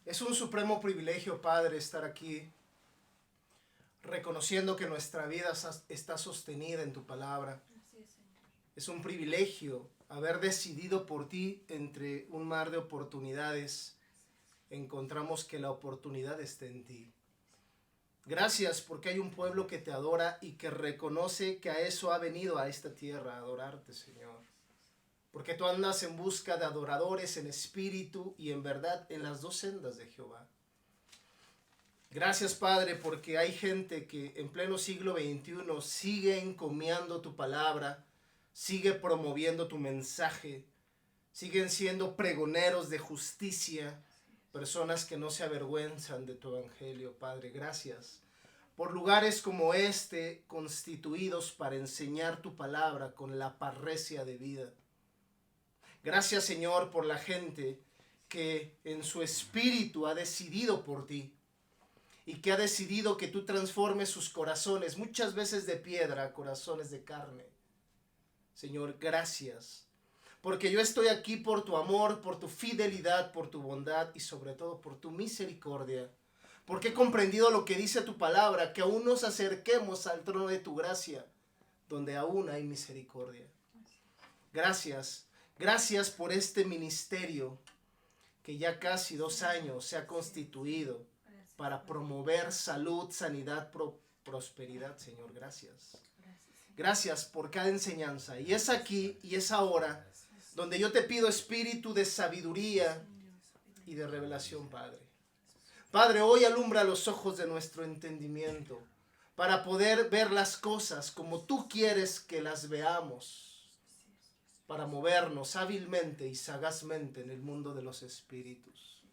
Es un supremo privilegio, Padre, estar aquí, reconociendo que nuestra vida está sostenida en tu palabra. Es un privilegio haber decidido por ti entre un mar de oportunidades. Encontramos que la oportunidad está en ti. Gracias porque hay un pueblo que te adora y que reconoce que a eso ha venido a esta tierra, a adorarte, Señor. Porque tú andas en busca de adoradores en espíritu y en verdad en las dos sendas de Jehová. Gracias, Padre, porque hay gente que en pleno siglo XXI sigue encomiando tu palabra, sigue promoviendo tu mensaje, siguen siendo pregoneros de justicia, personas que no se avergüenzan de tu evangelio, Padre. Gracias por lugares como este, constituidos para enseñar tu palabra con la parresia de vida. Gracias, Señor, por la gente que en su espíritu ha decidido por ti y que ha decidido que tú transformes sus corazones, muchas veces de piedra, a corazones de carne. Señor, gracias, porque yo estoy aquí por tu amor, por tu fidelidad, por tu bondad y sobre todo por tu misericordia, porque he comprendido lo que dice tu palabra, que aún nos acerquemos al trono de tu gracia, donde aún hay misericordia. Gracias. Gracias por este ministerio que ya casi 2 años se ha constituido para promover salud, sanidad, prosperidad, Señor. Gracias. Gracias por cada enseñanza. Y es aquí y es ahora donde yo te pido espíritu de sabiduría y de revelación, Padre. Padre, hoy alumbra los ojos de nuestro entendimiento para poder ver las cosas como tú quieres que las veamos, para movernos hábilmente y sagazmente en el mundo de los espíritus.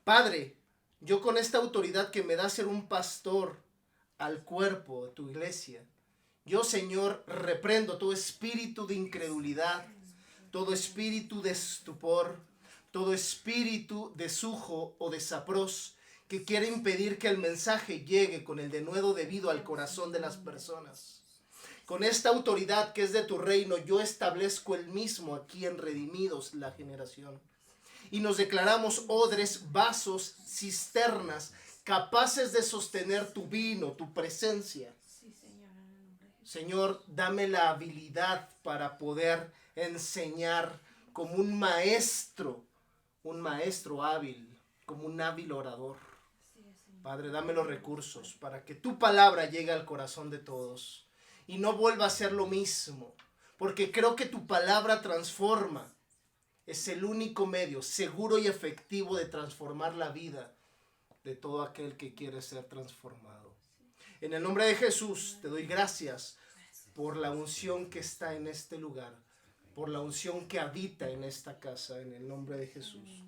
Padre, yo con esta autoridad que me da ser un pastor al cuerpo de tu iglesia, yo, Señor, reprendo todo espíritu de incredulidad, todo espíritu de estupor, todo espíritu de sujo o de sapros que quiere impedir que el mensaje llegue con el denuedo debido al corazón de las personas. Con esta autoridad que es de tu reino, yo establezco el mismo aquí en Redimidos la Generación. Y nos declaramos odres, vasos, cisternas, capaces de sostener tu vino, tu presencia. Señor, dame la habilidad para poder enseñar como un maestro hábil, como un hábil orador. Padre, dame los recursos para que tu palabra llegue al corazón de todos y no vuelva a ser lo mismo, porque creo que tu palabra transforma. Es el único medio seguro y efectivo de transformar la vida de todo aquel que quiere ser transformado. En el nombre de Jesús te doy gracias por la unción que está en este lugar, por la unción que habita en esta casa, en el nombre de Jesús.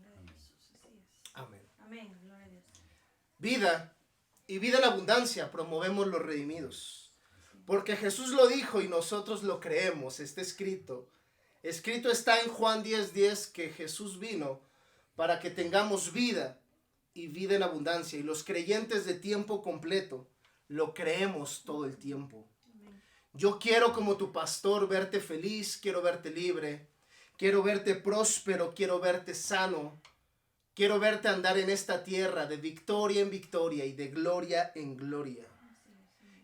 Amén. Amén. Gloria a Dios. Vida y vida en abundancia promovemos los redimidos. Porque Jesús lo dijo y nosotros lo creemos, está escrito. Escrito está en Juan 10:10 que Jesús vino para que tengamos vida y vida en abundancia. Y los creyentes de tiempo completo lo creemos todo el tiempo. Yo quiero como tu pastor verte feliz, quiero verte libre, quiero verte próspero, quiero verte sano, quiero verte andar en esta tierra de victoria en victoria y de gloria en gloria.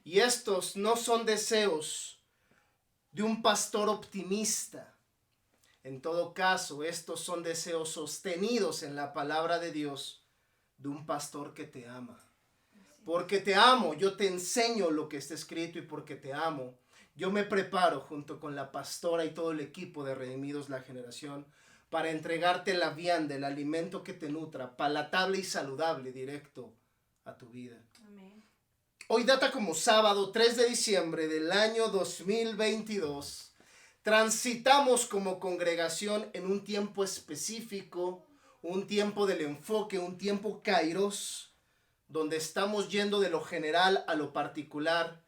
Y estos no son deseos de un pastor optimista. En todo caso, estos son deseos sostenidos en la palabra de Dios de un pastor que te ama. Porque te amo, yo te enseño lo que está escrito y porque te amo, yo me preparo junto con la pastora y todo el equipo de Redimidos la Generación para entregarte la vianda, el alimento que te nutra, palatable y saludable, directo a tu vida. Amén. Hoy data como sábado 3 de diciembre del año 2022. Transitamos como congregación en un tiempo específico, un tiempo del enfoque, un tiempo kairos, donde estamos yendo de lo general a lo particular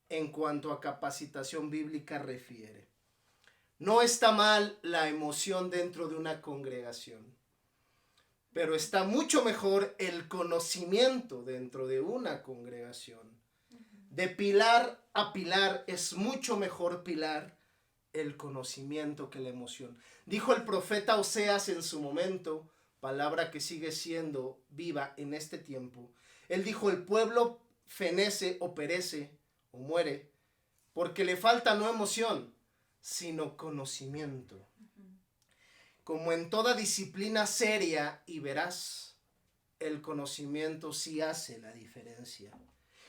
en cuanto a capacitación bíblica refiere. No está mal la emoción dentro de una congregación, pero está mucho mejor el conocimiento dentro de una congregación. De pilar a pilar es mucho mejor pilar el conocimiento que la emoción. Dijo el profeta Oseas en su momento, palabra que sigue siendo viva en este tiempo. Él dijo, el pueblo fenece o perece o muere porque le falta no emoción, sino conocimiento. Como en toda disciplina seria y veraz, el conocimiento sí hace la diferencia.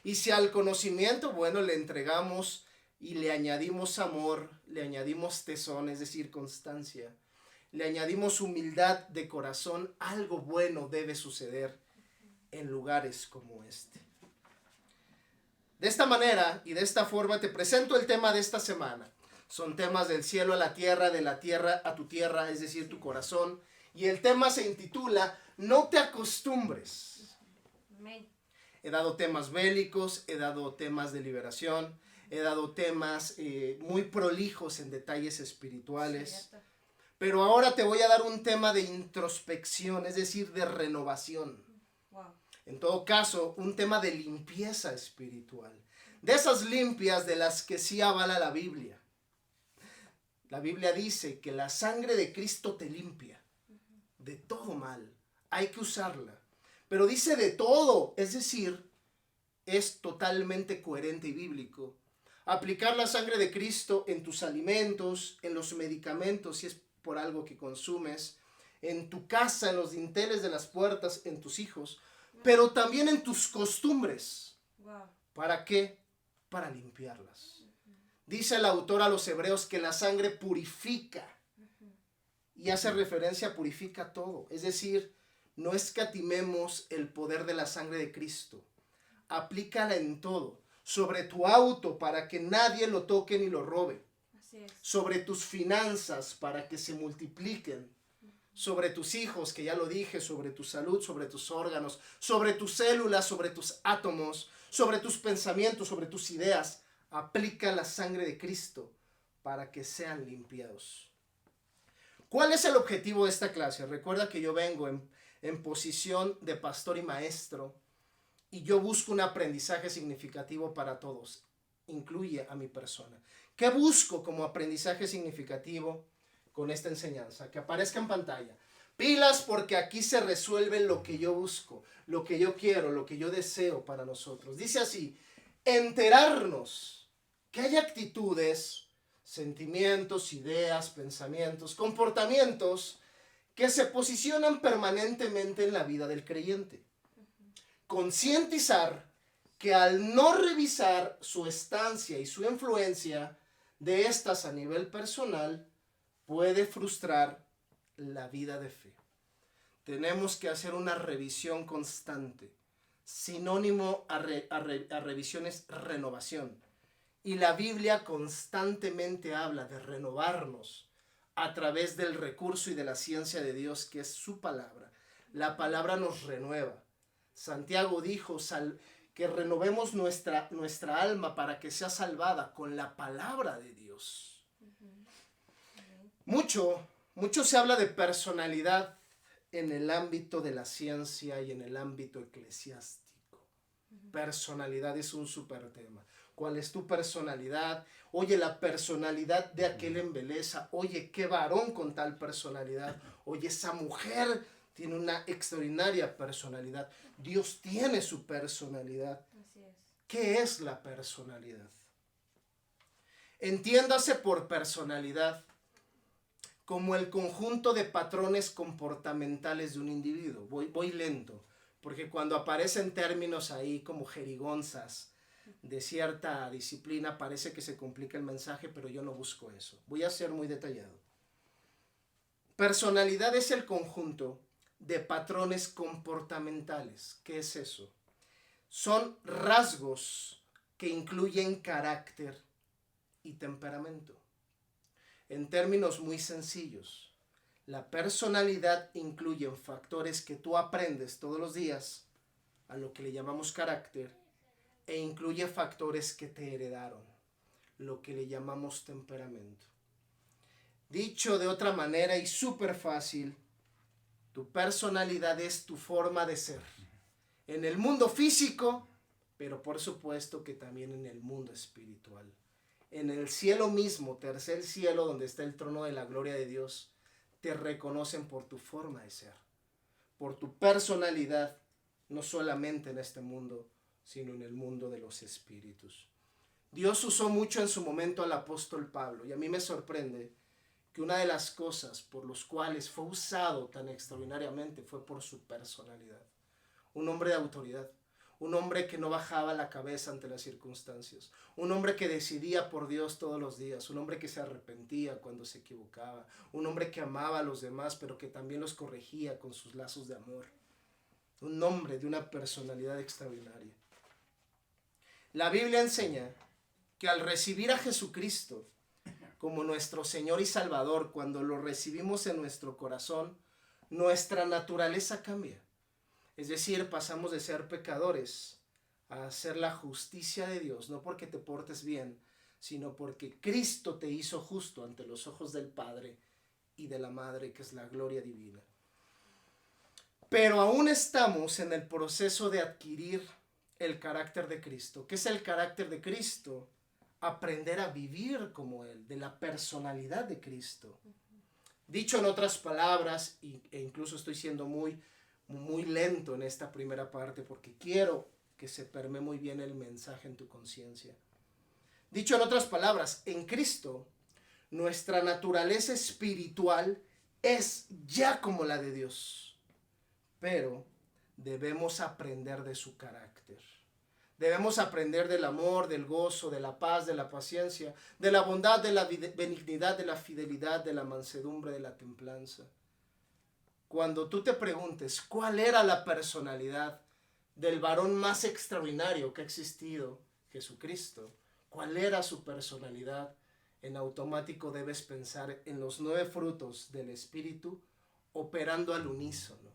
Y si al conocimiento, bueno, le entregamos y le añadimos amor, le añadimos tesón, es decir, constancia, le añadimos humildad de corazón, algo bueno debe suceder en lugares como este. De esta manera y de esta forma te presento el tema de esta semana. Son temas del cielo a la tierra, de la tierra a tu tierra, es decir, tu corazón. Y el tema se intitula No te acostumbres. Amén. He dado temas bélicos, he dado temas de liberación, he dado temas muy prolijos en detalles espirituales. Cierto. Pero ahora te voy a dar un tema de introspección, es decir, de renovación. Wow. En todo caso, un tema de limpieza espiritual. De esas limpias de las que sí avala la Biblia. La Biblia dice que la sangre de Cristo te limpia de todo mal. Hay que usarla. Pero dice de todo, es decir, es totalmente coherente y bíblico. Aplicar la sangre de Cristo en tus alimentos, en los medicamentos, si es por algo que consumes, en tu casa, en los dinteles de las puertas, en tus hijos, pero también en tus costumbres. Wow. ¿Para qué? Para limpiarlas. Dice el autor a los hebreos que la sangre purifica y hace referencia a purifica todo. Es decir, no escatimemos el poder de la sangre de Cristo. Aplícala en todo. Sobre tu auto para que nadie lo toque ni lo robe. Así es. Sobre tus finanzas para que se multipliquen. Sobre tus hijos, que ya lo dije, sobre tu salud, sobre tus órganos, sobre tus células, sobre tus átomos, sobre tus pensamientos, sobre tus ideas. Aplica la sangre de Cristo para que sean limpiados. ¿Cuál es el objetivo de esta clase? Recuerda que yo vengo en posición de pastor y maestro y yo busco un aprendizaje significativo para todos. Incluye a mi persona. ¿Qué busco como aprendizaje significativo con esta enseñanza? Que aparezca en pantalla. Pilas, porque aquí se resuelve lo que yo busco, lo que yo quiero, lo que yo deseo para nosotros. Dice así, enterarnos que hay actitudes, sentimientos, ideas, pensamientos, comportamientos que se posicionan permanentemente en la vida del creyente. Concientizar que al no revisar su estancia y su influencia de estas a nivel personal, puede frustrar la vida de fe. Tenemos que hacer una revisión constante. Sinónimo a revisión es renovación. Y la Biblia constantemente habla de renovarnos a través del recurso y de la ciencia de Dios, que es su palabra. La palabra nos renueva. Santiago dijo que renovemos nuestra alma para que sea salvada con la palabra de Dios. Mucho se habla de personalidad en el ámbito de la ciencia y en el ámbito eclesiástico. Personalidad es un súper tema. ¿Cuál es tu personalidad? Oye, la personalidad de aquel embeleza. Oye, qué varón con tal personalidad. Oye, esa mujer tiene una extraordinaria personalidad. Dios tiene su personalidad. Así es. ¿Qué es la personalidad? Entiéndase por personalidad como el conjunto de patrones comportamentales de un individuo. Voy lento, porque cuando aparecen términos ahí como jerigonzas de cierta disciplina, parece que se complica el mensaje, pero yo no busco eso. Voy a ser muy detallado. Personalidad es el conjunto de patrones comportamentales. ¿Qué es eso? Son rasgos que incluyen carácter y temperamento. En términos muy sencillos, la personalidad incluye factores que tú aprendes todos los días, a lo que le llamamos carácter, e incluye factores que te heredaron, lo que le llamamos temperamento. Dicho de otra manera y súper fácil, tu personalidad es tu forma de ser. En el mundo físico, pero por supuesto que también en el mundo espiritual. En el cielo mismo, tercer cielo, donde está el trono de la gloria de Dios, te reconocen por tu forma de ser. por tu personalidad, no solamente en este mundo, sino en el mundo de los espíritus. Dios usó mucho en su momento al apóstol Pablo, y a mí me sorprende que una de las cosas por las cuales fue usado tan extraordinariamente fue por su personalidad. Un hombre de autoridad, un hombre que no bajaba la cabeza ante las circunstancias, un hombre que decidía por Dios todos los días, un hombre que se arrepentía cuando se equivocaba, un hombre que amaba a los demás, pero que también los corregía con sus lazos de amor. Un hombre de una personalidad extraordinaria. La Biblia enseña que al recibir a Jesucristo como nuestro Señor y Salvador, cuando lo recibimos en nuestro corazón, nuestra naturaleza cambia. Es decir, pasamos de ser pecadores a hacer la justicia de Dios, no porque te portes bien, sino porque Cristo te hizo justo ante los ojos del Padre y de la Madre, que es la gloria divina. Pero aún estamos en el proceso de adquirir el carácter de Cristo. ¿Qué es el carácter de Cristo? Aprender a vivir como Él, de la personalidad de Cristo. Dicho en otras palabras, e incluso estoy siendo muy lento en esta primera parte porque quiero que se permee muy bien el mensaje en tu conciencia. Dicho en otras palabras, en Cristo, nuestra naturaleza espiritual es ya como la de Dios, pero debemos aprender de su carácter. Debemos aprender del amor, del gozo, de la paz, de la paciencia, de la bondad, de la benignidad, de la fidelidad, de la mansedumbre, de la templanza. Cuando tú te preguntes cuál era la personalidad del varón más extraordinario que ha existido, Jesucristo, cuál era su personalidad, en automático debes pensar en los 9 frutos del Espíritu operando al unísono.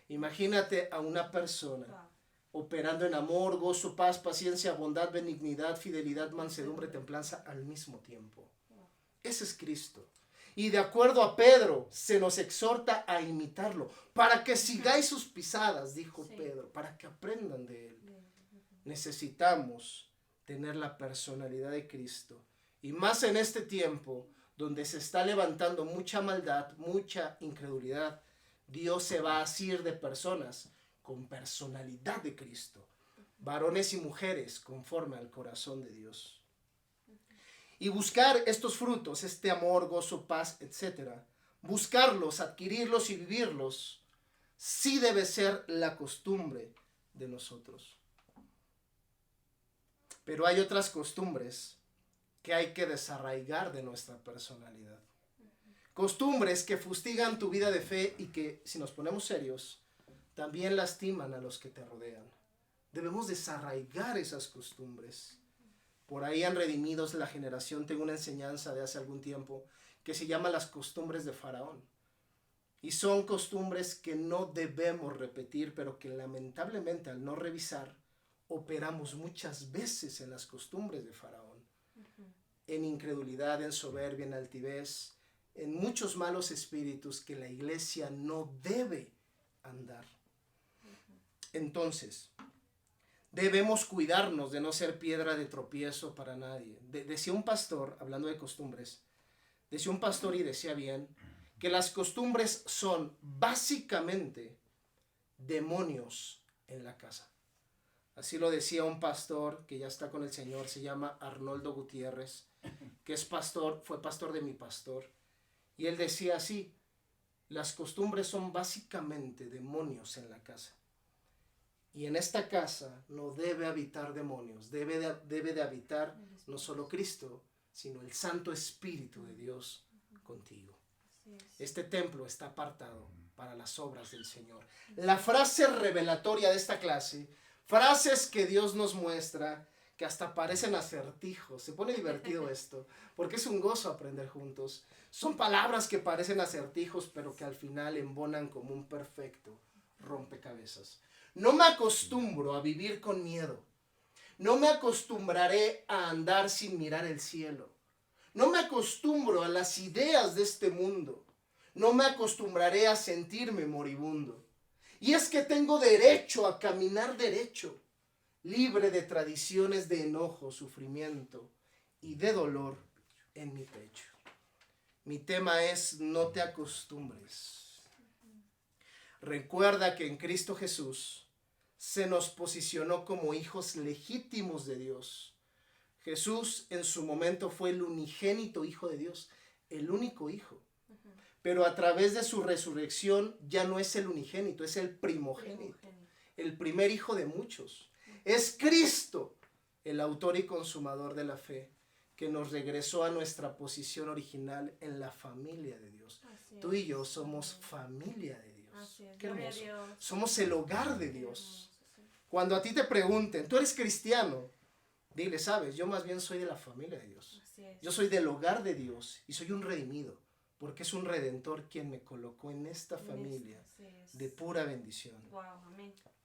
Imagínate a una persona operando en amor, gozo, paz, paciencia, bondad, benignidad, fidelidad, mansedumbre, templanza al mismo tiempo. Ese es Cristo. Y de acuerdo a Pedro, se nos exhorta a imitarlo, para que sigáis sus pisadas, dijo Pedro, para que aprendan de él. Necesitamos tener la personalidad de Cristo. Y más en este tiempo, donde se está levantando mucha maldad, mucha incredulidad, Dios se va a asir de personas con personalidad de Cristo, varones y mujeres conforme al corazón de Dios. Y buscar estos frutos, este amor, gozo, paz, etc., buscarlos, adquirirlos y vivirlos, sí debe ser la costumbre de nosotros. Pero hay otras costumbres que hay que desarraigar de nuestra personalidad. Costumbres que fustigan tu vida de fe y que, si nos ponemos serios, también lastiman a los que te rodean. Debemos desarraigar esas costumbres. Por ahí en Redimidos la Generación tengo una enseñanza de hace algún tiempo que se llama las costumbres de Faraón. Y son costumbres que no debemos repetir, pero que lamentablemente al no revisar, operamos muchas veces en las costumbres de Faraón. En incredulidad, en soberbia, en altivez, en muchos malos espíritus que la iglesia no debe andar. Entonces, debemos cuidarnos de no ser piedra de tropiezo para nadie. Decía un pastor, hablando de costumbres, decía un pastor y decía bien, que las costumbres son básicamente demonios en la casa. Así lo decía un pastor que ya está con el Señor, se llama Arnoldo Gutiérrez, que es pastor, fue pastor de mi pastor. Y él decía así, las costumbres son básicamente demonios en la casa. Y en esta casa no debe habitar demonios, debe de habitar no solo Cristo, sino el Santo Espíritu de Dios contigo. Este templo está apartado para las obras del Señor. La frase revelatoria de esta clase, frases que Dios nos muestra, que hasta parecen acertijos. Se pone divertido esto, porque es un gozo aprender juntos. Son palabras que parecen acertijos, pero que al final embonan como un perfecto rompecabezas. No me acostumbro a vivir con miedo. No me acostumbraré a andar sin mirar el cielo. No me acostumbro a las ideas de este mundo. No me acostumbraré a sentirme moribundo. Y es que tengo derecho a caminar derecho, libre de tradiciones de enojo, sufrimiento y de dolor en mi pecho. Mi tema es: no te acostumbres. Recuerda que en Cristo Jesús se nos posicionó como hijos legítimos de Dios. Jesús en su momento fue el unigénito Hijo de Dios, el único Hijo. Pero a través de su resurrección ya no es el unigénito, es el primogénito, el primer hijo de muchos. Es Cristo, el autor y consumador de la fe, que nos regresó a nuestra posición original en la familia de Dios. Tú y yo somos familia de Dios. Qué hermoso. Somos el hogar de Dios. Cuando a ti te pregunten, ¿tú eres cristiano? Dile, sabes, yo más bien soy de la familia de Dios. Yo soy del hogar de Dios y soy un redimido, porque es un redentor quien me colocó en esta familia de pura bendición.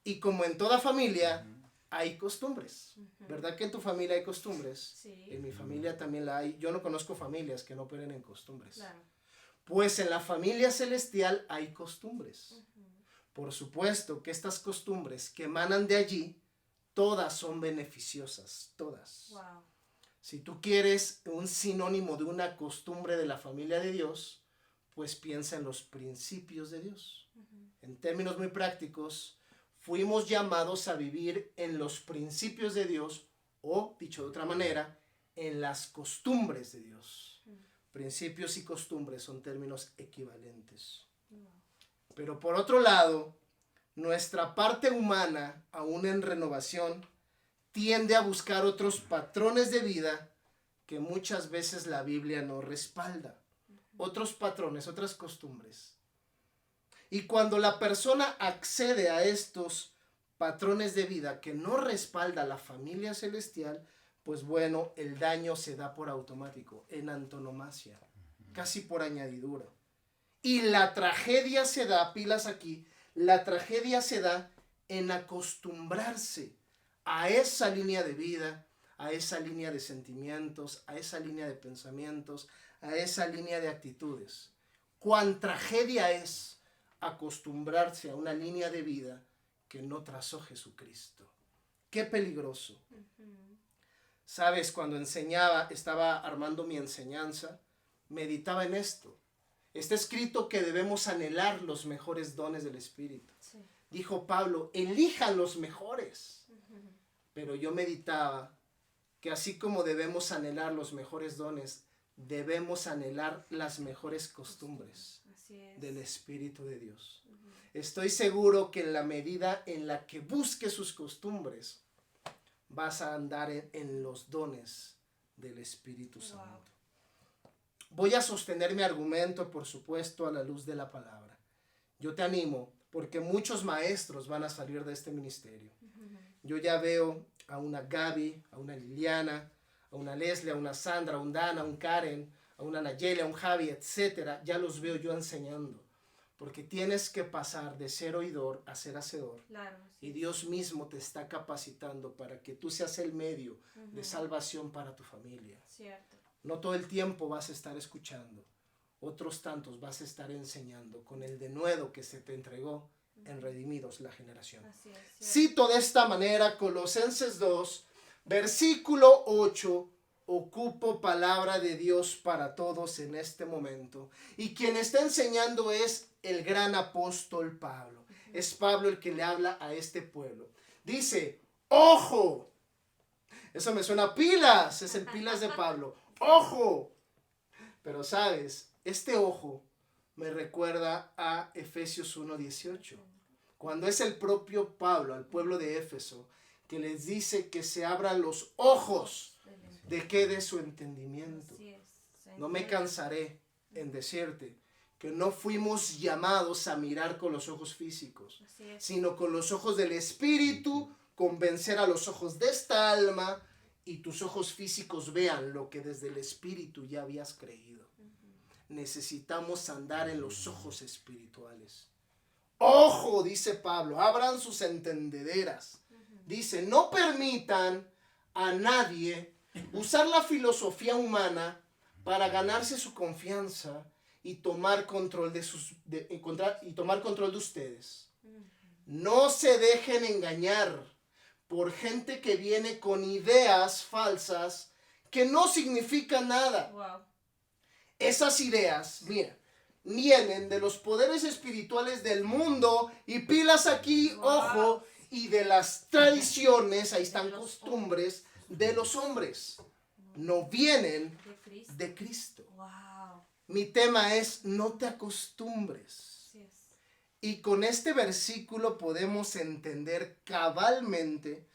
Y como en toda familia hay costumbres, ¿verdad que en tu familia hay costumbres? Sí. En mi familia también la hay. Yo no conozco familias que no operen en costumbres. Claro. Pues en la familia celestial hay costumbres. Por supuesto que estas costumbres que emanan de allí, todas son beneficiosas, todas. Wow. Si tú quieres un sinónimo de una costumbre de la familia de Dios, pues piensa en los principios de Dios. En términos muy prácticos, fuimos llamados a vivir en los principios de Dios, o, dicho de otra manera, en las costumbres de Dios. Principios y costumbres son términos equivalentes. Pero por otro lado, nuestra parte humana, aún en renovación, tiende a buscar otros patrones de vida que muchas veces la Biblia no respalda. Otros patrones, otras costumbres. Y cuando la persona accede a estos patrones de vida que no respalda la familia celestial, pues bueno, el daño se da por automático, en antonomasia, casi por añadidura. Y la tragedia se da, pilas aquí, la tragedia se da en acostumbrarse a esa línea de vida, a esa línea de sentimientos, a esa línea de pensamientos, a esa línea de actitudes. Cuán tragedia es acostumbrarse a una línea de vida que no trazó Jesucristo. Qué peligroso. Sabes, cuando enseñaba, estaba armando mi enseñanza, meditaba en esto. Está escrito que debemos anhelar los mejores dones del Espíritu. Sí. Dijo Pablo, elijan los mejores. Pero yo meditaba que así como debemos anhelar los mejores dones, debemos anhelar las mejores costumbres del Espíritu de Dios. Estoy seguro que en la medida en la que busques sus costumbres, vas a andar en los dones del Espíritu Santo. Voy a sostener mi argumento, por supuesto, a la luz de la palabra. Yo te animo, porque muchos maestros van a salir de este ministerio. Yo ya veo a una Gaby, a una Liliana, a una Leslie, a una Sandra, a un Dan, a un Karen, a una Nayeli, a un Javi, etcétera. Ya los veo yo enseñando. Porque tienes que pasar de ser oidor a ser hacedor. Claro, sí. Y Dios mismo te está capacitando para que tú seas el medio de salvación para tu familia. Cierto. No todo el tiempo vas a estar escuchando. Otros tantos vas a estar enseñando con el denuedo que se te entregó en Redimidos la generación. Así es, Cito de esta manera Colosenses 2, versículo 8. Ocupo palabra de Dios para todos en este momento. Y quien está enseñando es el gran apóstol Pablo. Es Pablo el que le habla a este pueblo. Dice, ¡ojo! Eso me suena a pilas, es el pilas de Pablo. ¡Ojo! Pero sabes, este ojo me recuerda a Efesios 1:18. Cuando es el propio Pablo al pueblo de Éfeso que les dice que se abran los ojos. ¿De qué? De su entendimiento. No me cansaré en decirte que no fuimos llamados a mirar con los ojos físicos, sino con los ojos del Espíritu, convencer a los ojos de esta alma y tus ojos físicos vean lo que desde el Espíritu ya habías creído. Necesitamos andar en los ojos espirituales. Ojo, dice Pablo, abran sus entendederas. Dice, no permitan a nadie usar la filosofía humana para ganarse su confianza y tomar control de ustedes. No se dejen engañar por gente que viene con ideas falsas que no significan nada. Wow. Esas ideas, mira, vienen de los poderes espirituales del mundo y pilas aquí, ojo, y de las tradiciones, ahí están costumbres de los hombres. No vienen de Cristo. Mi tema es no te acostumbres. Y con este versículo podemos entender cabalmente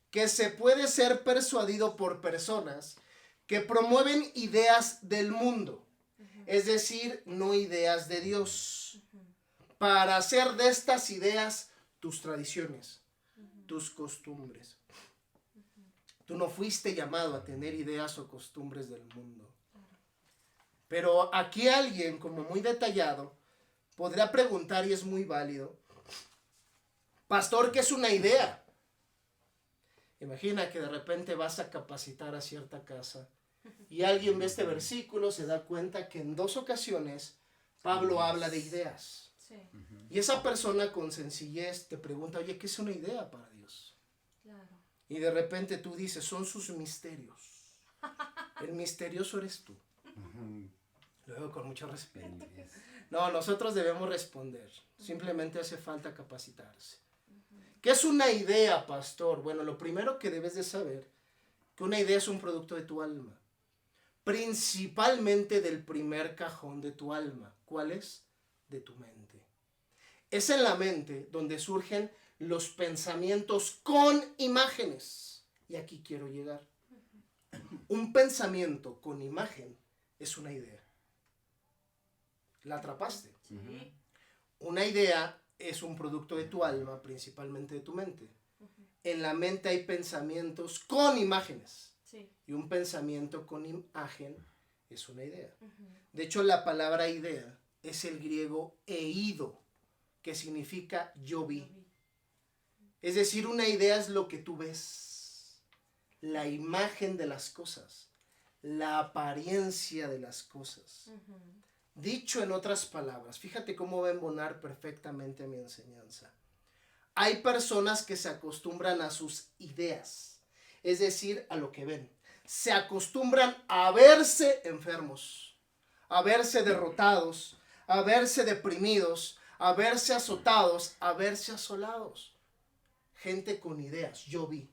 que se puede ser persuadido por personas que promueven ideas del mundo, es decir, no ideas de Dios, para hacer de estas ideas tus tradiciones, tus costumbres. Tú no fuiste llamado a tener ideas o costumbres del mundo. Pero aquí alguien, como muy detallado, podría preguntar, y es muy válido, pastor, ¿qué es una idea? Imagina que de repente vas a capacitar a cierta casa y alguien ve este versículo, se da cuenta que en 2 ocasiones Pablo habla de ideas. Sí. Y esa persona con sencillez te pregunta, oye, ¿qué es una idea para Dios? Claro. Y de repente tú dices, son sus misterios. El misterioso eres tú. Luego con mucho respeto. No, nosotros debemos responder. Simplemente hace falta capacitarse. ¿Qué es una idea, pastor? Bueno, lo primero que debes de saber, que una idea es un producto de tu alma. Principalmente del primer cajón de tu alma. ¿Cuál es? De tu mente. Es en la mente donde surgen los pensamientos con imágenes. Y aquí quiero llegar. Un pensamiento con imagen es una idea. ¿La atrapaste? Sí. Una idea es un producto de tu alma, principalmente de tu mente. En la mente hay pensamientos con imágenes. Sí. Y un pensamiento con imagen es una idea. De hecho, la palabra idea es el griego eido, que significa yo vi. Es decir, una idea es lo que tú ves, la imagen de las cosas, la apariencia de las cosas. Dicho en otras palabras, fíjate cómo va a embonar perfectamente mi enseñanza. Hay personas que se acostumbran a sus ideas, es decir, a lo que ven. Se acostumbran a verse enfermos, a verse derrotados, a verse deprimidos, a verse azotados, a verse asolados. Gente con ideas, yo vi,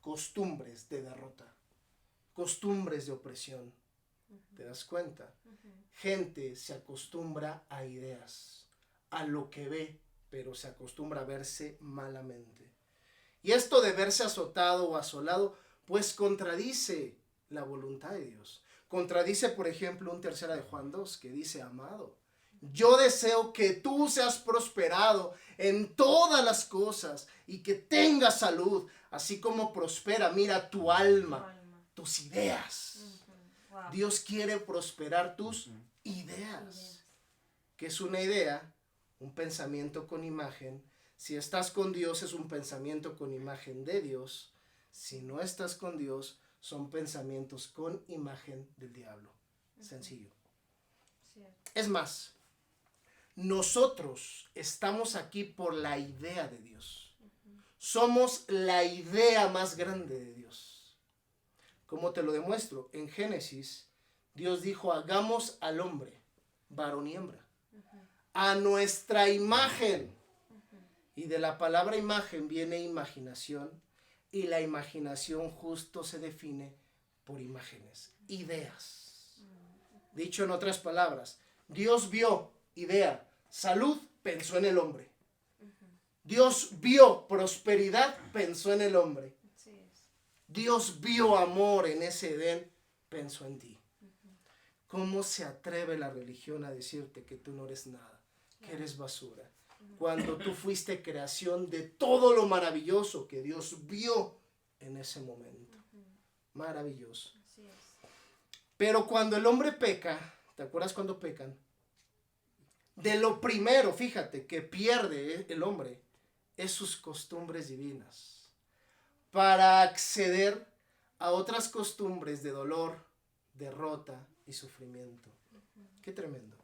costumbres de derrota, costumbres de opresión. ¿Te das cuenta? Gente se acostumbra a ideas, a lo que ve, pero se acostumbra a verse malamente. Y esto de verse azotado o asolado, pues contradice la voluntad de Dios. Contradice, por ejemplo, un 3 de Juan 2 que dice, amado, yo deseo que tú seas prosperado en todas las cosas y que tengas salud, así como prospera, mira, tu alma, tus ideas. Wow. Dios quiere prosperar tus ideas. ¿Qué es una idea? Un pensamiento con imagen. Si estás con Dios es un pensamiento con imagen de Dios. Si no estás con Dios son pensamientos con imagen del diablo. Sencillo. Es más, nosotros estamos aquí por la idea de Dios. Somos la idea más grande de Dios. ¿Cómo te lo demuestro? En Génesis, Dios dijo, hagamos al hombre, varón y hembra, a nuestra imagen. Y de la palabra imagen viene imaginación, y la imaginación justo se define por imágenes, ideas. Dicho en otras palabras, Dios vio idea, salud, pensó en el hombre. Dios vio prosperidad, pensó en el hombre. Dios vio amor en ese Edén, pensó en ti. ¿Cómo se atreve la religión a decirte que tú no eres nada, que eres basura? Cuando tú fuiste creación de todo lo maravilloso que Dios vio en ese momento. Maravilloso. Pero cuando el hombre peca, ¿te acuerdas cuando pecan? De lo primero, fíjate, que pierde el hombre es sus costumbres divinas. Para acceder a otras costumbres de dolor, derrota y sufrimiento. Qué tremendo.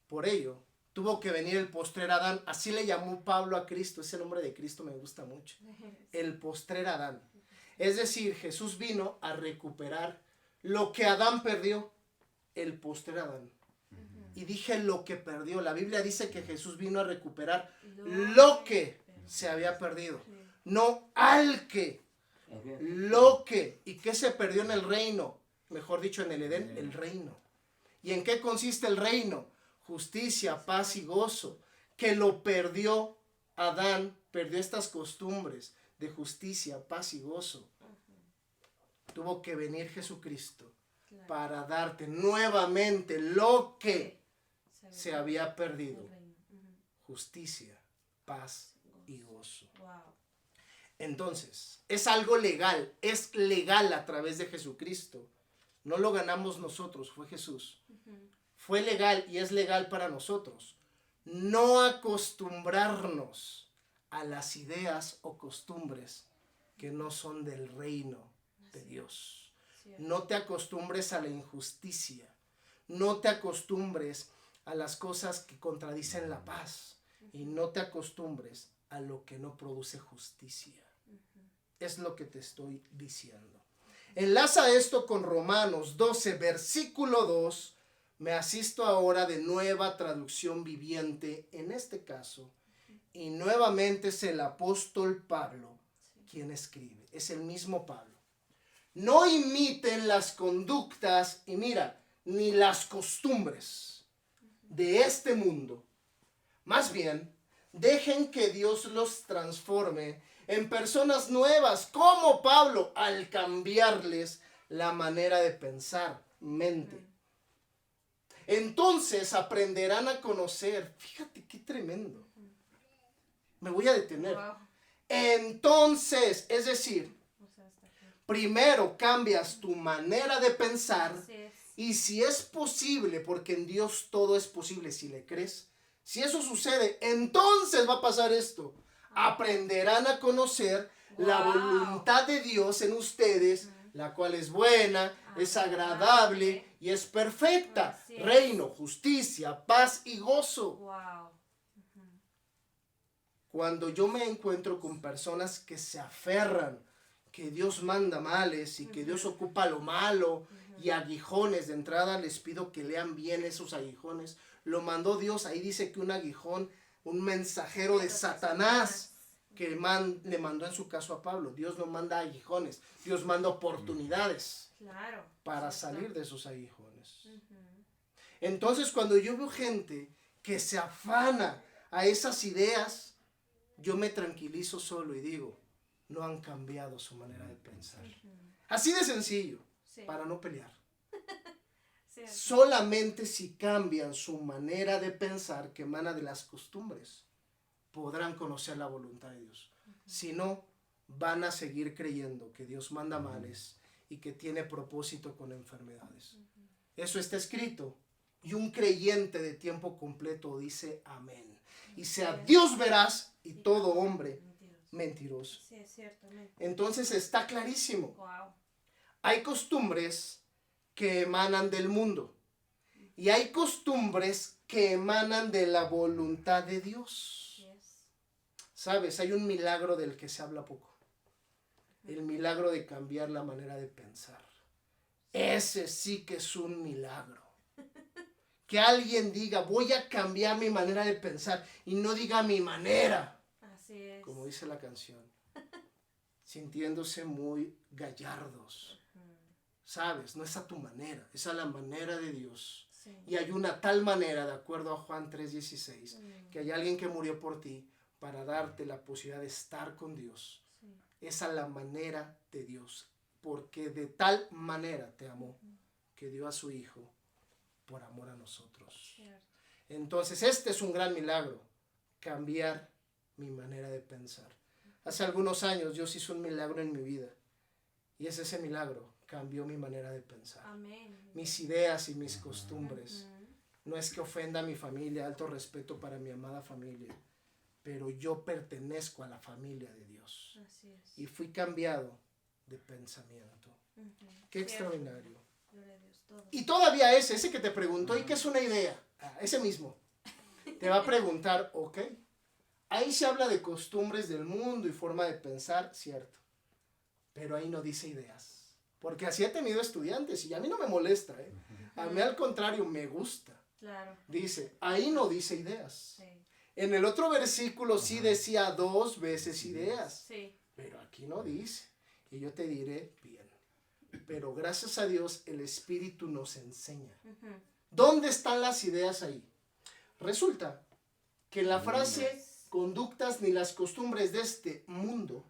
Por ello, tuvo que venir el postrer Adán. Así le llamó Pablo a Cristo. Ese nombre de Cristo me gusta mucho. El postrer Adán. Es decir, Jesús vino a recuperar lo que Adán perdió. El postrer Adán. Y dije lo que perdió. La Biblia dice que Jesús vino a recuperar lo que se había perdido. No al que. Lo que. ¿Y qué se perdió en el reino? Mejor dicho, en el Edén, el reino. ¿Y en qué consiste el reino? Justicia, paz y gozo. Que lo perdió Adán, perdió estas costumbres de justicia, paz y gozo. Tuvo que venir Jesucristo para darte nuevamente lo que se había perdido. Justicia, paz y gozo. Entonces, es algo legal, es legal a través de Jesucristo. No lo ganamos nosotros, fue Jesús. Fue legal y es legal para nosotros. No acostumbrarnos a las ideas o costumbres que no son del reino de Dios. No te acostumbres a la injusticia. No te acostumbres a las cosas que contradicen la paz. Y no te acostumbres a lo que no produce justicia. Es lo que te estoy diciendo. Enlaza esto con Romanos 12, versículo 2. Me asisto ahora de Nueva Traducción Viviente en este caso. Y nuevamente es el apóstol Pablo quien escribe. Es el mismo Pablo. No imiten las conductas y mira, ni las costumbres de este mundo. Más bien, dejen que Dios los transforme en personas nuevas, como Pablo, al cambiarles la manera de pensar, mente. Entonces aprenderán a conocer. Fíjate qué tremendo. Me voy a detener. Entonces, es decir, primero cambias tu manera de pensar y si es posible, porque en Dios todo es posible si le crees, si eso sucede, entonces va a pasar esto. Aprenderán a conocer la voluntad de Dios en ustedes, la cual es buena, es agradable y es perfecta. Reino, justicia, paz y gozo. Cuando yo me encuentro con personas que se aferran, que Dios manda males y que Dios ocupa lo malo y aguijones, de entrada les pido que lean bien esos aguijones. Lo mandó Dios, ahí dice que un aguijón, un mensajero de Satanás que le mandó en su caso a Pablo. Dios no manda aguijones, Dios manda oportunidades para salir de esos aguijones. Entonces cuando yo veo gente que se afana a esas ideas, yo me tranquilizo solo y digo, no han cambiado su manera de pensar. Así de sencillo, para no pelear. Solamente si cambian su manera de pensar que emana de las costumbres, podrán conocer la voluntad de Dios. Si no, van a seguir creyendo que Dios manda males y que tiene propósito con enfermedades. Eso está escrito. Y un creyente de tiempo completo dice amén. Y sea Dios veraz y todo hombre mentiroso. Entonces está clarísimo. Hay costumbres que emanan del mundo y hay costumbres que emanan de la voluntad de Dios. ¿Sabes? Hay un milagro del que se habla poco. El milagro de cambiar la manera de pensar. Ese sí que es un milagro. Que alguien diga, voy a cambiar mi manera de pensar y no diga mi manera. Así es. Como dice la canción. Sintiéndose muy gallardos. ¿Sabes? No es a tu manera, es a la manera de Dios. Sí. Y hay una tal manera, de acuerdo a Juan 3:16, que hay alguien que murió por ti para darte la posibilidad de estar con Dios. Sí. Es a la manera de Dios. Porque de tal manera te amó que dio a su Hijo por amor a nosotros. Cierto. Entonces este es un gran milagro, cambiar mi manera de pensar. Hace algunos años Dios hizo un milagro en mi vida y es ese milagro, cambió mi manera de pensar. Amén. Mis ideas y mis costumbres. No es que ofenda a mi familia, alto respeto para mi amada familia, pero yo pertenezco a la familia de Dios. Así es. Y fui cambiado de pensamiento. Qué extraordinario. Gloria a Dios, todo. Y todavía ese que te preguntó, ¿y qué es una idea? Ese mismo. Te va a preguntar, ok. Ahí se habla de costumbres del mundo y forma de pensar, cierto. Pero ahí no dice ideas. Porque así he tenido estudiantes y a mí no me molesta, A mí al contrario me gusta. Claro. Dice, ahí no dice ideas. Sí. En el otro versículo sí decía 2 veces ideas. Sí. Pero aquí no dice. Y yo te diré, bien. Pero gracias a Dios el Espíritu nos enseña. ¿Dónde están las ideas ahí? Resulta que en la frase conductas ni las costumbres de este mundo,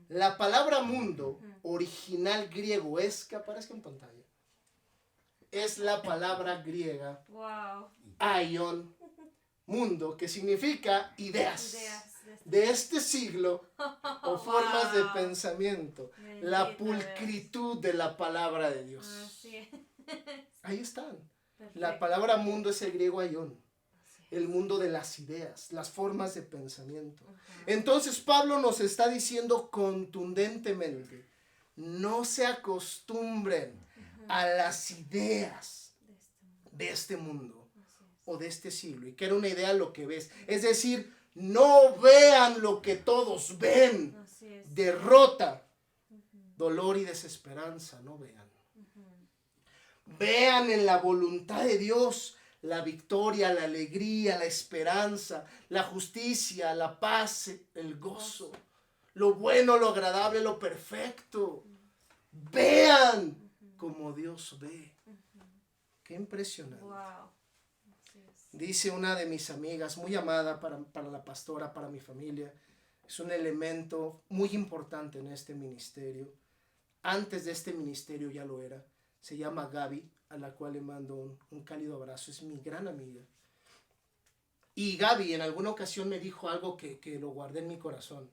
la palabra mundo, original griego es, que aparezca en pantalla, es la palabra griega Wow. aion, mundo, que significa ideas Ideas de este siglo o formas de Wow. pensamiento, Bendito la pulcritud de la palabra de Dios. Así es. Ahí están. Perfecto. La palabra mundo es el griego aion, Así es. el mundo de las ideas, las formas de pensamiento. Ajá. Entonces Pablo nos está diciendo contundentemente, no se acostumbren a las ideas De este mundo. de este mundo Así es. o de este siglo, y que era una idea lo que ves. Es decir, no vean lo que todos ven. Así es. Derrota, dolor y desesperanza, no vean. Vean en la voluntad de Dios la victoria, la alegría, la esperanza, la justicia, la paz, el gozo, lo bueno, lo agradable, lo perfecto. Vean como Dios ve. Qué impresionante. Wow. Así es. Dice una de mis amigas, muy amada para la pastora, para mi familia, es un elemento muy importante en este ministerio. Antes de este ministerio ya lo era. Se llama Gaby, a la cual le mando un cálido abrazo. Es mi gran amiga. Y Gaby en alguna ocasión me dijo algo que lo guardé en mi corazón.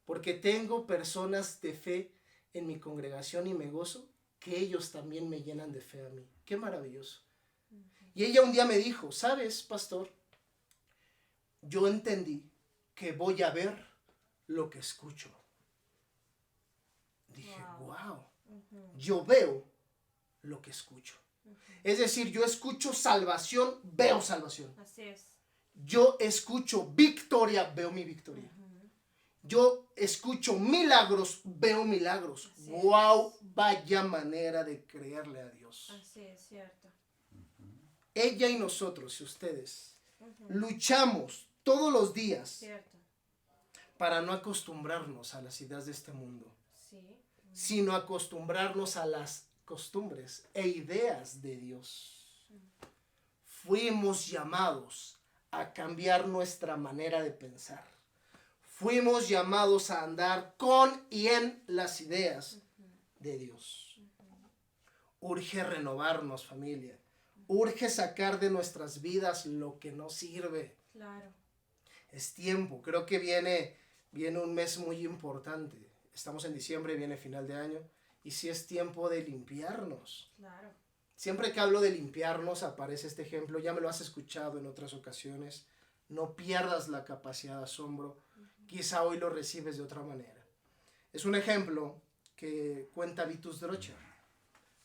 Porque tengo personas de fe en mi congregación y me gozo que ellos también me llenan de fe a mí. Qué maravilloso. Y ella un día me dijo, ¿sabes, pastor? Yo entendí que voy a ver lo que escucho. Dije, wow, yo veo lo que escucho. Es decir, yo escucho salvación, veo salvación. Así es. Yo escucho victoria, veo mi victoria. Yo escucho milagros, veo milagros. Así es. Wow, vaya manera de creerle a Dios. Así es, cierto. Ella y nosotros y ustedes luchamos todos los días Cierto. para no acostumbrarnos a las ideas de este mundo, Sí. sino acostumbrarnos a las costumbres e ideas de Dios. Fuimos llamados a cambiar nuestra manera de pensar. Fuimos llamados a andar con y en las ideas de Dios. Urge renovarnos, familia. Urge sacar de nuestras vidas lo que no sirve. Claro. Es tiempo. Creo que viene un mes muy importante. Estamos en diciembre, viene final de año. Y sí es tiempo de limpiarnos. Claro. Siempre que hablo de limpiarnos aparece este ejemplo. Ya me lo has escuchado en otras ocasiones. No pierdas la capacidad de asombro. Quizá hoy lo recibes de otra manera. Es un ejemplo que cuenta Vitus Drocher.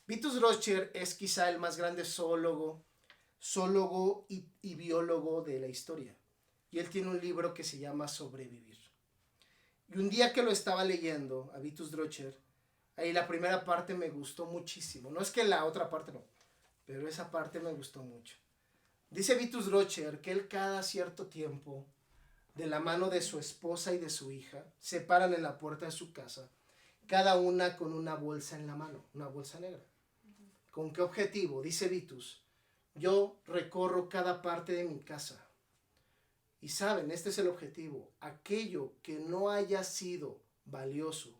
Vitus Drocher es quizá el más grande zoólogo y biólogo de la historia. Y él tiene un libro que se llama Sobrevivir. Y un día que lo estaba leyendo a Vitus Drocher, ahí la primera parte me gustó muchísimo. No es que la otra parte no, pero esa parte me gustó mucho. Dice Vitus Drocher que él cada cierto tiempo, de la mano de su esposa y de su hija, se paran en la puerta de su casa, cada una con una bolsa en la mano, una bolsa negra. ¿Con qué objetivo? Dice Vitus, yo recorro cada parte de mi casa. Y saben, este es el objetivo. Aquello que no haya sido valioso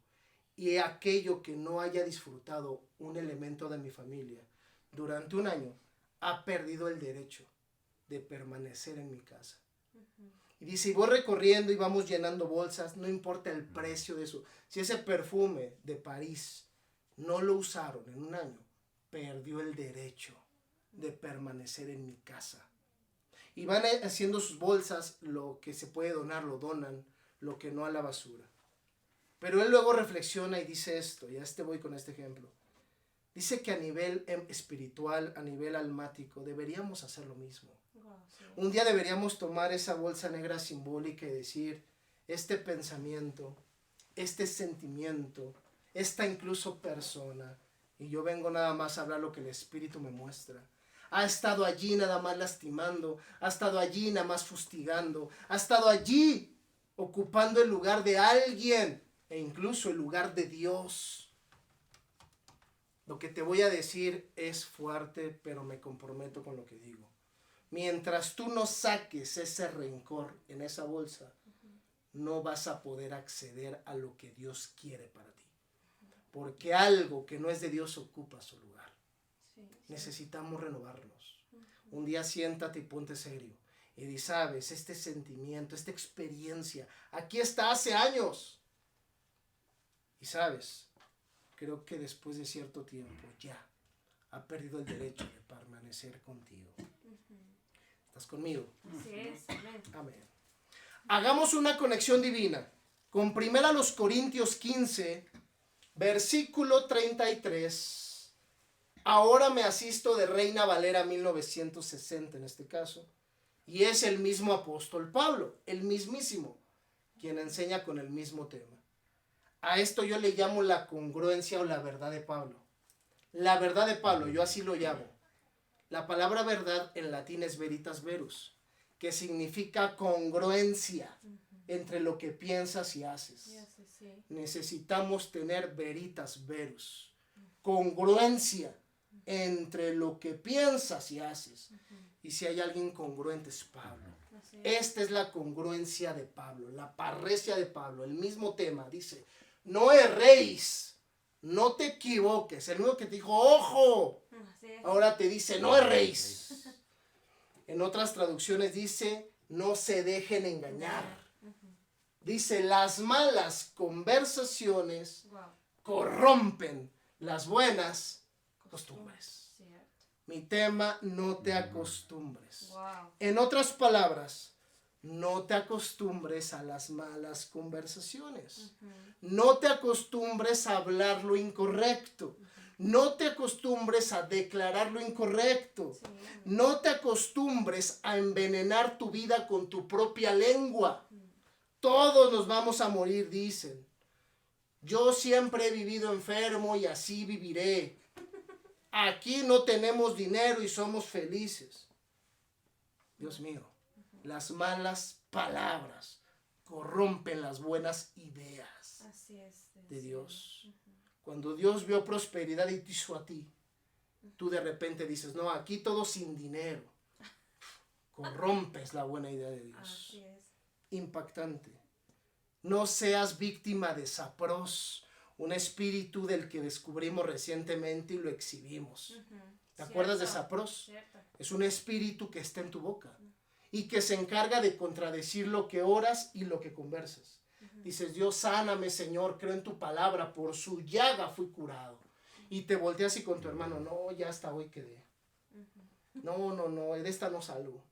y aquello que no haya disfrutado un elemento de mi familia durante un año, ha perdido el derecho de permanecer en mi casa. Y dice, y voy recorriendo y vamos llenando bolsas, no importa el precio de eso. Si ese perfume de París no lo usaron en un año, perdió el derecho de permanecer en mi casa. Y van haciendo sus bolsas, lo que se puede donar lo donan, lo que no a la basura. Pero él luego reflexiona y dice esto, y a voy con este ejemplo. Dice que a nivel espiritual, a nivel almático, deberíamos hacer lo mismo. Wow, sí. Un día deberíamos tomar esa bolsa negra simbólica y decir, este pensamiento, este sentimiento, esta incluso persona, y yo vengo nada más a hablar lo que el Espíritu me muestra. ha estado allí nada más lastimando, ha estado allí nada más fustigando, ha estado allí ocupando el lugar de alguien e incluso el lugar de Dios. Lo que te voy a decir es fuerte, pero me comprometo con lo que digo. Mientras tú no saques ese rencor en esa bolsa, no vas a poder acceder a lo que Dios quiere para ti. Porque algo que no es de Dios ocupa su lugar. Necesitamos renovarnos. Un día siéntate y ponte serio. Y di, sabes, este sentimiento, esta experiencia, aquí está hace años. Y sabes, creo que después de cierto tiempo ya ha perdido el derecho de permanecer contigo. ¿Estás conmigo? Así es, amén. Amén. Hagamos una conexión divina con 1 Corintios 15, versículo 33. Ahora me asisto de Reina Valera 1960 en este caso. Y es el mismo apóstol Pablo, el mismísimo, quien enseña con el mismo tema. A esto yo le llamo la congruencia o la verdad de Pablo. La verdad de Pablo, yo así lo llamo. La palabra verdad en latín es veritas verus, que significa congruencia entre lo que piensas y haces. Necesitamos tener veritas verus, congruencia entre lo que piensas y haces. Y si hay alguien congruente es Pablo. Esta es la congruencia de Pablo, la parresia de Pablo, el mismo tema. Dice, no erréis, no te equivoques. El único que te dijo, ojo, ahora te dice, no erréis. En otras traducciones dice, no se dejen engañar. Dice, las malas conversaciones corrompen las buenas costumbres. Mi tema, no te acostumbres. En otras palabras, no te acostumbres a las malas conversaciones. No te acostumbres a hablar lo incorrecto. No te acostumbres a declarar lo incorrecto. No te acostumbres a envenenar tu vida con tu propia lengua. Todos nos vamos a morir, dicen. Yo siempre he vivido enfermo y así viviré. Aquí no tenemos dinero y somos felices. Dios mío, las malas palabras corrompen las buenas ideas de Dios. Cuando Dios vio prosperidad y te hizo a ti, tú de repente dices, no, aquí todo sin dinero. Corrompes la buena idea de Dios. Impactante. No seas víctima de Sapros, un espíritu del que descubrimos recientemente y lo exhibimos. ¿Te acuerdas de Sapros? Es un espíritu que está en tu boca y que se encarga de contradecir lo que oras y lo que conversas. Dices, Dios, sáname, Señor, creo en tu palabra, por su llaga fui curado. Y te volteas y con tu hermano, no, ya hasta hoy quedé. No, de esta no salgo.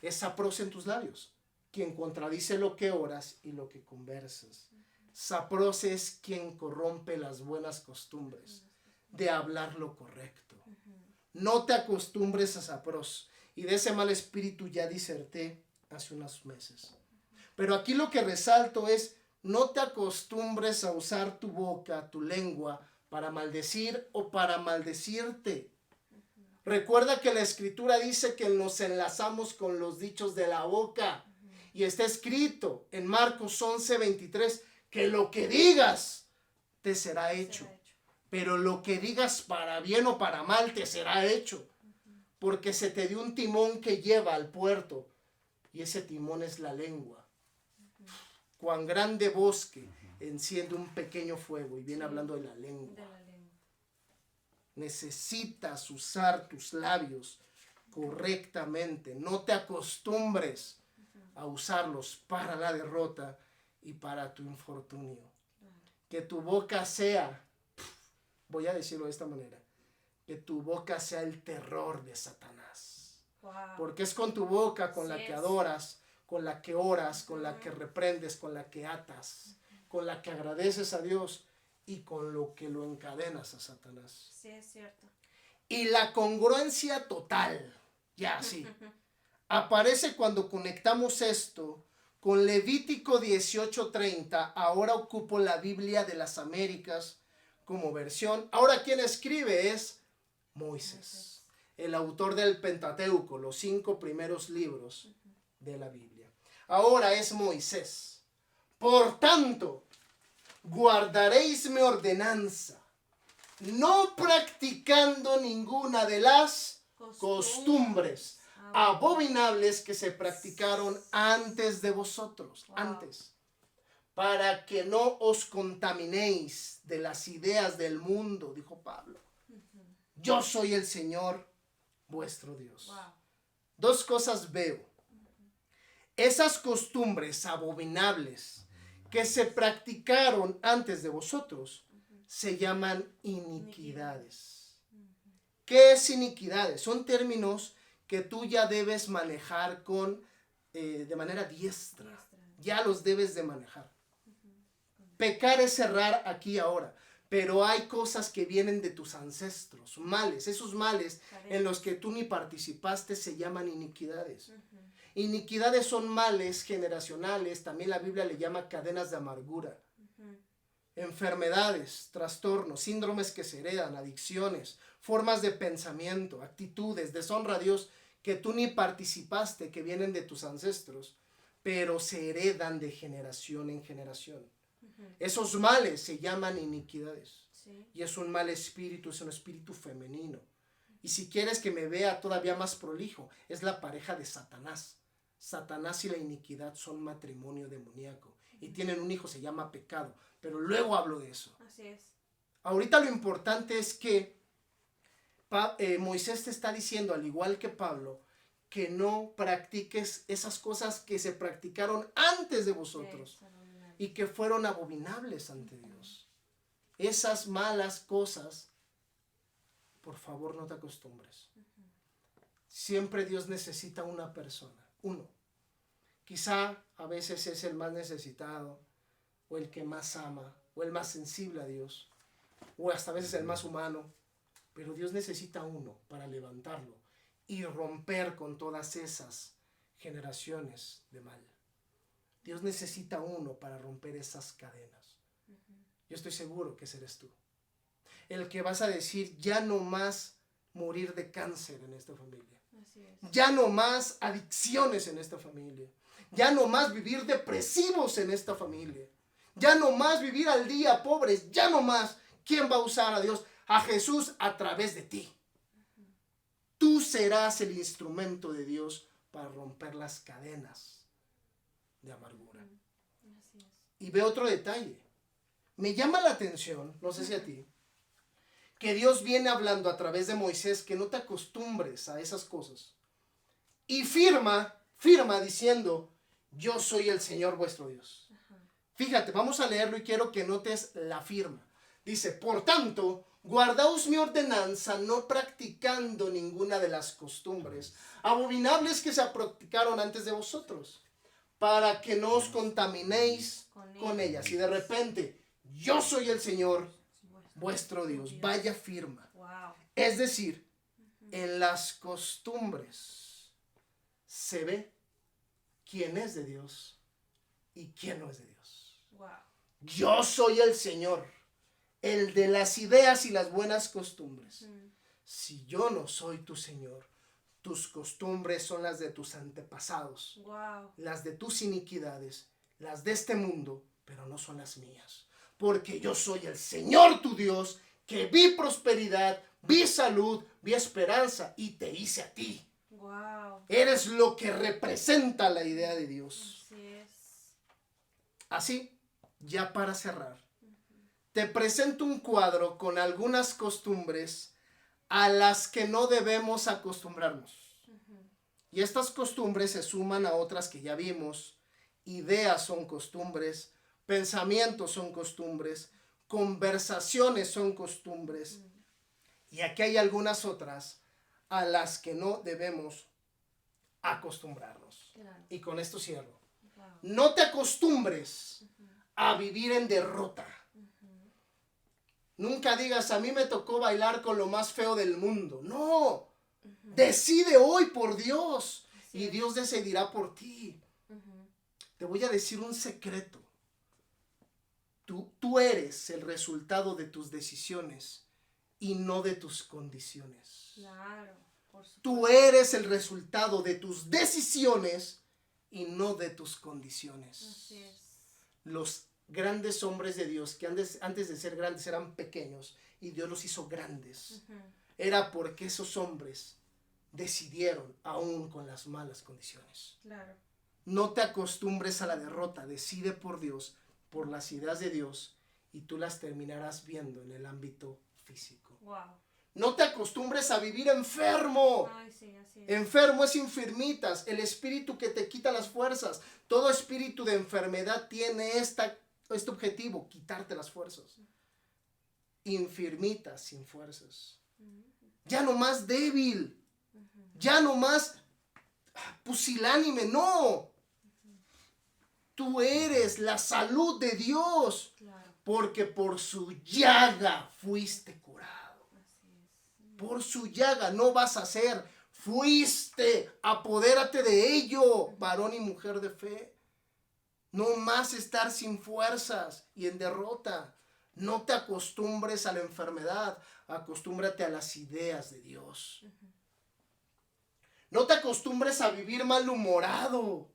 Es Sapros en tus labios, quien contradice lo que oras y lo que conversas. Sapros es quien corrompe las buenas costumbres de hablar lo correcto. No te acostumbres a Sapros. Y de ese mal espíritu ya diserté hace unos meses. Pero aquí lo que resalto es, no te acostumbres a usar tu boca, tu lengua, para maldecir o para maldecirte. Recuerda que la escritura dice que nos enlazamos con los dichos de la boca. Y está escrito en Marcos 11:23 que lo que digas te será hecho. Pero lo que digas para bien o para mal te será hecho. Porque se te dio un timón que lleva al puerto. Y ese timón es la lengua. Cuán grande bosque enciende un pequeño fuego. Y viene hablando de la lengua. Necesitas usar tus labios correctamente. No te acostumbres a usarlos para la derrota y para tu infortunio. Que tu boca sea, voy a decirlo de esta manera, que tu boca sea el terror de Satanás. Porque es con tu boca con la que adoras, con la que oras, con la que reprendes, con la que atas, con la que agradeces a Dios y con lo que lo encadenas a Satanás. Sí, es cierto. Y la congruencia total, ya sí, aparece cuando conectamos esto con Levítico 18:30. Ahora ocupo la Biblia de las Américas como versión. Ahora quien escribe es Moisés. el autor del Pentateuco, los 5 primeros libros de la Biblia. Ahora es Moisés. Por tanto, guardaréis mi ordenanza, no practicando ninguna de las costumbres abominables que se practicaron antes de vosotros, antes, para que no os contaminéis de las ideas del mundo, dijo Pablo. Yo soy el Señor vuestro Dios. 2 cosas veo. Esas costumbres abominables que se practicaron antes de vosotros se llaman iniquidades. ¿Qué es iniquidades? Son términos que tú ya debes manejar de manera diestra. Ya los debes de manejar. Pecar es errar aquí y ahora. Pero hay cosas que vienen de tus ancestros, males. Esos males en los que tú ni participaste se llaman iniquidades. Iniquidades son males generacionales. También la Biblia le llama cadenas de amargura. Enfermedades, trastornos, síndromes que se heredan, adicciones, formas de pensamiento, actitudes, deshonra a Dios que tú ni participaste, que vienen de tus ancestros, pero se heredan de generación en generación. Esos males se llaman iniquidades. Y es un mal espíritu, es un espíritu femenino. Y si quieres que me vea todavía más prolijo, es la pareja de Satanás. Satanás y la iniquidad son matrimonio demoníaco. Y tienen un hijo, se llama pecado. Pero luego hablo de eso. Así es. Ahorita lo importante es que Moisés te está diciendo, al igual que Pablo, que no practiques esas cosas que se practicaron antes de vosotros y que fueron abominables ante Dios. Esas malas cosas, por favor, no te acostumbres. Siempre Dios necesita una persona, uno. Quizá a veces es el más necesitado, o el que más ama, o el más sensible a Dios, o hasta a veces el más humano, pero Dios necesita uno para levantarlo y romper con todas esas generaciones de mal. Dios necesita uno para romper esas cadenas. Yo estoy seguro que ese eres tú. El que vas a decir, ya no más morir de cáncer en esta familia. Así es. Ya no más adicciones en esta familia. Ya no más vivir depresivos en esta familia. Ya no más vivir al día pobres. Ya no más. ¿Quién va a usar a Dios? A Jesús a través de ti. Tú serás el instrumento de Dios para romper las cadenas de amargura. Así es. Y ve otro detalle. Me llama la atención, no sé si a ti, que Dios viene hablando a través de Moisés que no te acostumbres a esas cosas. Y firma diciendo, yo soy el Señor vuestro Dios. Fíjate, vamos a leerlo y quiero que notes la firma. Dice, por tanto, guardaos mi ordenanza, no practicando ninguna de las costumbres abominables que se practicaron antes de vosotros, para que no os contaminéis con ellas. Y de repente, yo soy el Señor vuestro Dios. Vaya firma. Wow. Es decir, en las costumbres se ve quién es de Dios y quién no es de Dios. Wow. Yo soy el Señor, el de las ideas y las buenas costumbres. Si yo no soy tu Señor, tus costumbres son las de tus antepasados, Wow. las de tus iniquidades, las de este mundo, pero no son las mías. Porque yo soy el Señor tu Dios, que vi prosperidad, vi salud, vi esperanza y te hice a ti. Wow. Eres lo que representa la idea de Dios. Así es. Así, ya para cerrar, te presento un cuadro con algunas costumbres a las que no debemos acostumbrarnos. Y estas costumbres se suman a otras que ya vimos. Ideas son costumbres, pensamientos son costumbres, conversaciones son costumbres. Y aquí hay algunas otras a las que no debemos acostumbrarnos. Claro. Y con esto cierro. Wow. No te acostumbres a vivir en derrota. Nunca digas, a mí me tocó bailar con lo más feo del mundo. No. Decide hoy por Dios. Así Y es. Dios decidirá por ti. Te voy a decir un secreto. Tú eres el resultado de tus decisiones y no de tus condiciones. Claro. Por supuesto. Tú eres el resultado de tus decisiones y no de tus condiciones. Así es. Los grandes hombres de Dios, que antes de ser grandes eran pequeños y Dios los hizo grandes, era porque esos hombres decidieron aún con las malas condiciones. Claro. No te acostumbres a la derrota, decide por Dios, por las ideas de Dios, y tú las terminarás viendo en el ámbito físico. Wow. No te acostumbres a vivir enfermo. Ay, sí, así es. Enfermo es infirmitas, el espíritu que te quita las fuerzas. Todo espíritu de enfermedad tiene este objetivo, quitarte las fuerzas. Infirmitas, sin fuerzas. Ya no más débil, ya no más pusilánime, no. Tú eres la salud de Dios, Claro. porque por su llaga fuiste curado. Así es. Por su llaga no vas a ser, fuiste, apodérate de ello, varón y mujer de fe. No más estar sin fuerzas y en derrota. No te acostumbres a la enfermedad, acostúmbrate a las ideas de Dios. No te acostumbres a vivir malhumorado.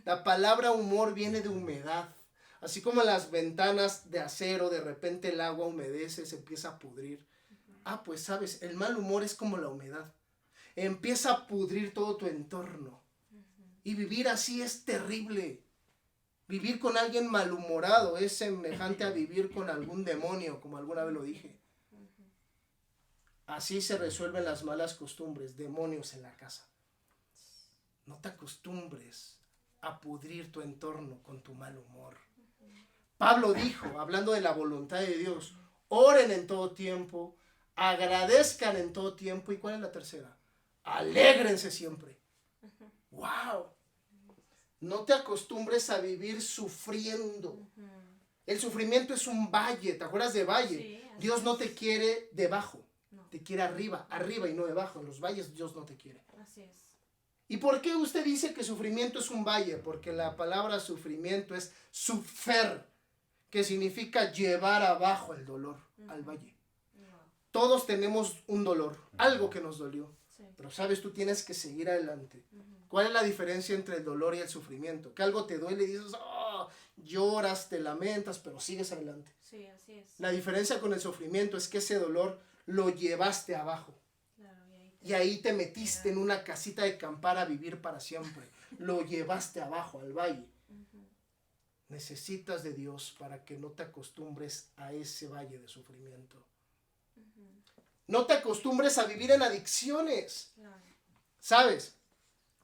La palabra humor viene de humedad. Así como en las ventanas de acero, de repente el agua humedece, se empieza a pudrir. Ah, pues sabes, el mal humor es como la humedad. Empieza a pudrir todo tu entorno. Y vivir así es terrible. Vivir con alguien malhumorado es semejante a vivir con algún demonio, como alguna vez lo dije. Así se resuelven las malas costumbres, demonios en la casa. No te acostumbres a pudrir tu entorno con tu mal humor. Pablo dijo, hablando de la voluntad de Dios, oren en todo tiempo, agradezcan en todo tiempo. ¿Y cuál es la tercera? Alégrense siempre. ¡Wow! No te acostumbres a vivir sufriendo. El sufrimiento es un valle, ¿te acuerdas de valle? Sí, así Dios no es. te quiere debajo, No. te quiere arriba y no debajo. En los valles Dios no te quiere. Así es. ¿Y por qué usted dice que sufrimiento es un valle? Porque la palabra sufrimiento es suffer, que significa llevar abajo el dolor al valle. Wow. Todos tenemos un dolor, algo que nos dolió. Sí. Pero sabes, tú tienes que seguir adelante. ¿Cuál es la diferencia entre el dolor y el sufrimiento? Que algo te duele y dices, oh, lloras, te lamentas, pero sigues adelante. Sí, así es. La diferencia con el sufrimiento es que ese dolor lo llevaste abajo. Claro, Y ahí te metiste en una casita de campar a vivir para siempre. Lo llevaste abajo, al valle. Necesitas de Dios para que no te acostumbres a ese valle de sufrimiento. No te acostumbres a vivir en adicciones. Claro. ¿Sabes?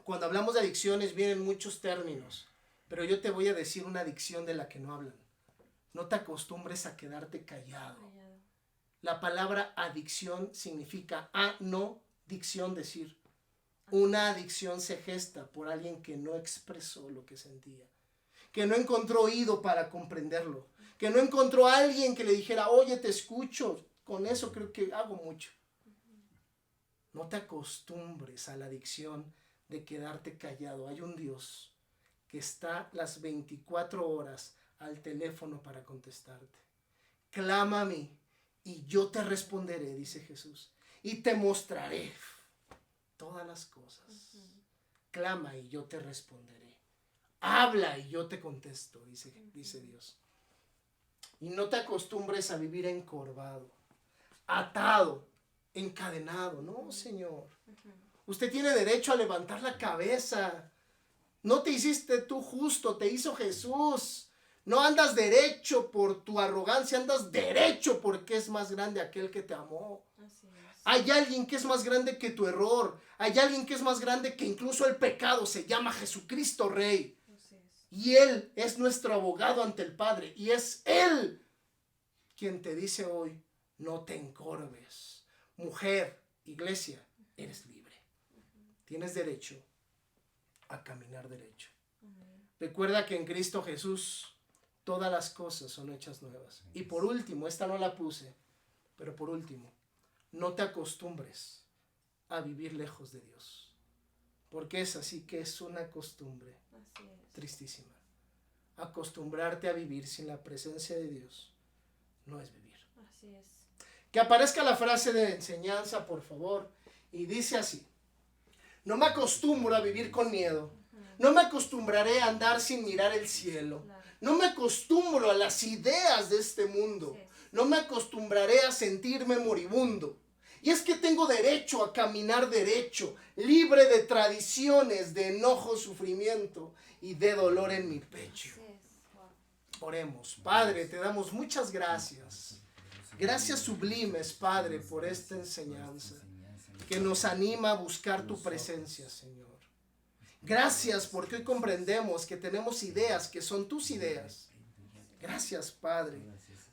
Cuando hablamos de adicciones vienen muchos términos, pero yo te voy a decir una adicción de la que no hablan. No te acostumbres a quedarte callado. Callado. La palabra adicción significa no dicción, decir. Una adicción se gesta por alguien que no expresó lo que sentía, que no encontró oído para comprenderlo, que no encontró a alguien que le dijera, oye, te escucho, con eso creo que hago mucho. No te acostumbres a la adicción de quedarte callado. Hay un Dios que está las 24 horas al teléfono para contestarte. Clama a mí y yo te responderé, dice Jesús, y te mostraré todas las cosas. Clama y yo te responderé. Habla y yo te contesto, dice Dios. Y no te acostumbres a vivir encorvado, atado, encadenado. No, Señor. Usted tiene derecho a levantar la cabeza. No te hiciste tú justo, te hizo Jesús. No andas derecho por tu arrogancia, andas derecho porque es más grande aquel que te amó. Así es. Hay alguien que es más grande que tu error. Hay alguien que es más grande que incluso el pecado. Se llama Jesucristo Rey. Así es. Y Él es nuestro abogado ante el Padre. Y es Él quien te dice hoy, no te encorves. Mujer, iglesia, eres libre. Tienes derecho a caminar derecho. Recuerda que en Cristo Jesús todas las cosas son hechas nuevas. Y por último, esta no la puse, pero por último, no te acostumbres a vivir lejos de Dios. Porque es así que es una costumbre Así es. tristísima. Acostumbrarte a vivir sin la presencia de Dios no es vivir. Así es. Que aparezca la frase de enseñanza, por favor. Y dice así: no me acostumbro a vivir con miedo. No me acostumbraré a andar sin mirar el cielo. Claro. No me acostumbro a las ideas de este mundo. Así es. No me acostumbraré a sentirme moribundo. Y es que tengo derecho a caminar derecho, libre de tradiciones, de enojo, sufrimiento y de dolor en mi pecho. Así es. Wow. Oremos. Padre, te damos muchas gracias. Gracias sublimes, Padre, por esta enseñanza que nos anima a buscar tu presencia, Señor. Gracias porque hoy comprendemos que tenemos ideas que son tus ideas. Gracias, Padre,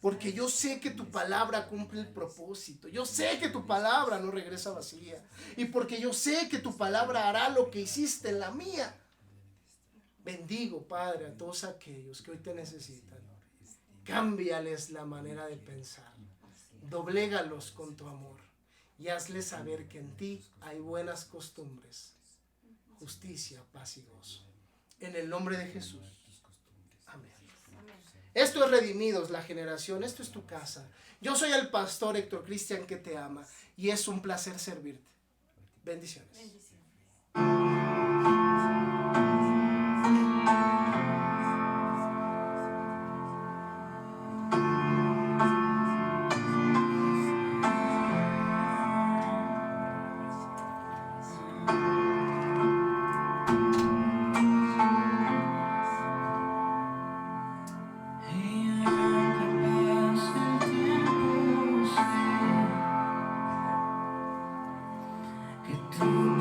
porque yo sé que tu palabra cumple el propósito. Yo sé que tu palabra no regresa vacía. Y porque yo sé que tu palabra hará lo que hiciste en la mía. Bendigo, Padre, a todos aquellos que hoy te necesitan. Cámbiales la manera de pensar. Doblégalos con tu amor. Y hazles saber que en ti hay buenas costumbres, justicia, paz y gozo. En el nombre de Jesús. Amén. Amén. Esto es Redimidos, la generación. Esto es tu casa. Yo soy el pastor Héctor Cristian que te ama. Y es un placer servirte. Bendiciones. Bendiciones. Que tú